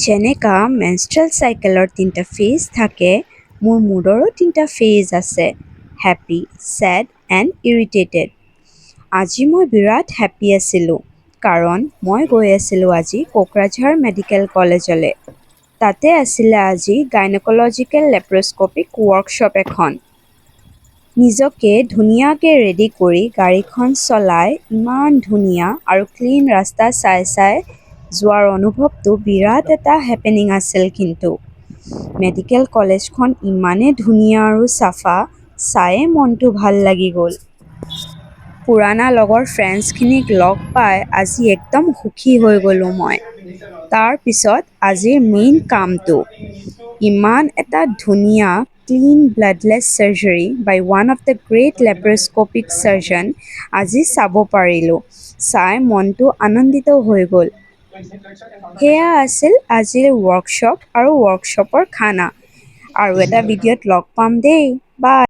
যেনেকা মেনষ্ট্ৰুৱেল চাইকেলৰ 3টা ফেজ থাকে, মোৰ মুডৰো 3টা ফেজ আছে, হেপ্পী, ছেড এণ্ড ইৰিটেটেড। আজি মই বিৰাট হেপ্পী আছিলোঁ, কাৰণ মই গৈ আছিলোঁ আজি কোকৰাঝাৰ মেডিকেল কলেজলৈ। তাতে আছিলে আজি গাইনকলজিকেল লেপ্ৰস্কপিক ৱৰ্কশ্বপ এখন। নিজকে ধুনীয়াকৈ ৰেডি কৰি গাড়ীখন চলাই ইমান ধুনীয়া আৰু ক্লীন ৰাস্তা চাই চাই যোৱাৰ অনুভৱটো বিৰাট এটা হেপেনিং আছিল। কিন্তু মেডিকেল কলেজখন ইমানেই ধুনীয়া আৰু চাফা, চায়ে মনটো ভাল লাগি গ'ল। পুৰণা লগৰ ফ্ৰেণ্ডছখিনিক লগ পাই আজি একদম সুখী হৈ গ'লোঁ মই। তাৰ পিছত আজিৰ মেইন কামটো, ইমান এটা ধুনীয়া clean bloodless surgery by one of the great laparoscopic surgeon আজি চাব পাৰিলোঁ। চাই মনটো আনন্দিত হৈ গ'ল। সেয়া আছিল আজিৰ ৱৰ্কশ্বপ আৰু ৱৰ্কশ্বপৰ খানা। আৰু এটা ভিডিঅ'ত লগ পাম দেই, বাই।